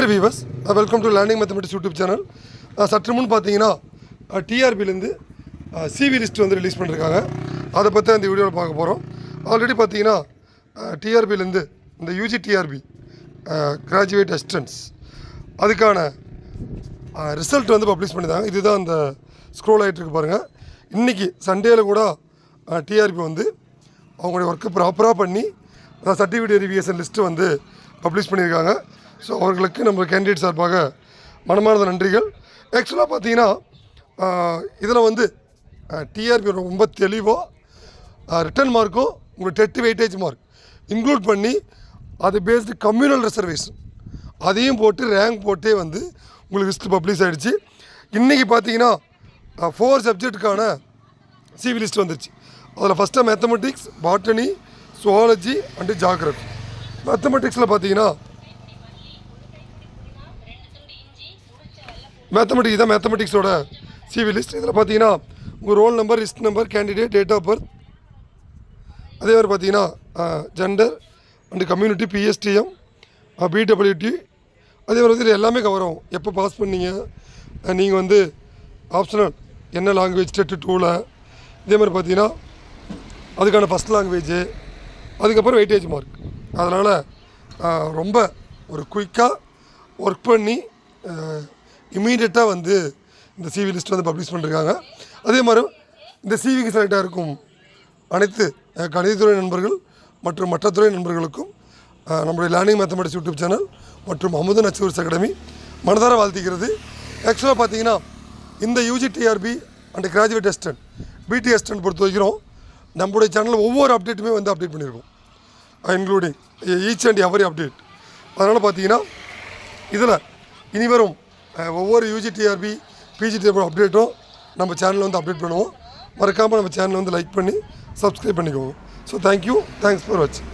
Dear viewers, welcome to Learning Mathematics YouTube channel. சற்று முன் பார்த்தீங்கன்னா டிஆர்பிலேருந்து சிவி லிஸ்ட் வந்து ரிலீஸ் பண்ணியிருக்காங்க. அதை பற்றி அந்த வீடியோவில் பார்க்க போகிறோம். ஆல்ரெடி பார்த்தீங்கன்னா டிஆர்பிலேருந்து இந்த யூஜி டிஆர்பி கிராஜுவேட் அசிஸ்டன்ட்ஸ் அதுக்கான ரிசல்ட் வந்து பப்ளிஷ் பண்ணியிருந்தாங்க. இதுதான் அந்த ஸ்க்ரோல் ஆகிட்டு இருக்கு பாருங்கள். இன்றைக்கி சண்டேயில் கூட டிஆர்பி வந்து அவங்களுடைய ஒர்க்கு ப்ராப்பராக பண்ணி சர்டிஃபிகேட் வெரிஃபிகேஷன் லிஸ்ட்டு வந்து பப்ளிஷ் பண்ணியிருக்காங்க. ஸோ அவர்களுக்கு நம்ம கேண்டிடேட் சார்பாக மனமார்ந்த நன்றிகள். ஆக்சுவலாக பார்த்தீங்கன்னா இதில் வந்து டிஆர்பி ரொம்ப தெளிவாக ரிட்டன் மார்க்கும் உங்களுக்கு டெட் வெயிட்டேஜ் மார்க் இன்க்ளூட் பண்ணி அது பேஸ்டு கம்யூனல் ரிசர்வேஷன் அதையும் போட்டு ரேங்க் போட்டே வந்து உங்களுக்கு லிஸ்ட்டு பப்ளிஷ் ஆகிடுச்சு. இன்றைக்கி பார்த்தீங்கன்னா 4 சப்ஜெக்டுக்கான சிவி லிஸ்ட் வந்துருச்சு. அதில் ஃபஸ்ட்டாக mathematics, botany, zoology and geography. மேத்தமெட்டிக்ஸில் பார்த்தீங்கன்னா மேத்தமெட்டிக்ஸ் தான் மேத்தமெட்டிக்ஸோட சிவி லிஸ்ட். இதில் பார்த்தீங்கன்னா உங்கள் roll number, list number, candidate, date of birth, அதே மாதிரி பார்த்தீங்கன்னா gender and community, PSTM, PWD, அதே மாதிரி வந்து எல்லாமே கவர் ஆகும். எப்போ பாஸ் பண்ணீங்க, நீங்கள் வந்து ஆப்ஷனல் என்ன லாங்குவேஜ் டெட்டு 2ல், இதே மாதிரி பார்த்தீங்கன்னா அதுக்கான ஃபஸ்ட் லாங்குவேஜு, அதுக்கப்புறம் வெயிட்டேஜ் மார்க். அதனால் ரொம்ப ஒரு குயிக்காக ஒர்க் பண்ணி இமீடியட்டாக வந்து இந்த சிவி லிஸ்ட் வந்து பப்ளிஷ் பண்ணியிருக்காங்க. அதே மாதிரி இந்த சிவிக்கு செலக்டாக இருக்கும் அனைத்து கணிதத்துறை நண்பர்கள் மற்றும் மற்ற துறை நண்பர்களுக்கும் நம்முடைய லேர்னிங் மேத்தமெட்டிக்ஸ் யூடியூப் சேனல் மற்றும் அமுதன் அச்சீவர்ஸ் அகாடமி மனதார வாழ்த்திக்கிறது. ஆக்சுவலாக பார்த்தீங்கன்னா இந்த UG TRP and graduate assistant, பிடி அசிஸ்டன்ட் பொறுத்த வரைக்கும் நம்முடைய சேனலில் ஒவ்வொரு அப்டேட்டுமே வந்து அப்டேட் பண்ணியிருக்கோம், including each and every update. அதனால் பார்த்தீங்கன்னா இதில் இனிவரும் ஒவ்வொரு யூஜி டிஆர்பி, பிஜி டிஆர்பி அப்டேட்டும் நம்ம சேனலில் வந்து அப்டேட் பண்ணுவோம். மறக்காமல் நம்ம சேனலை வந்து லைக் பண்ணி சப்ஸ்கிரைப் பண்ணிக்கோங்க. ஸோ தேங்க்யூ, தேங்க்ஸ் ஃபார் வாட்சிங்.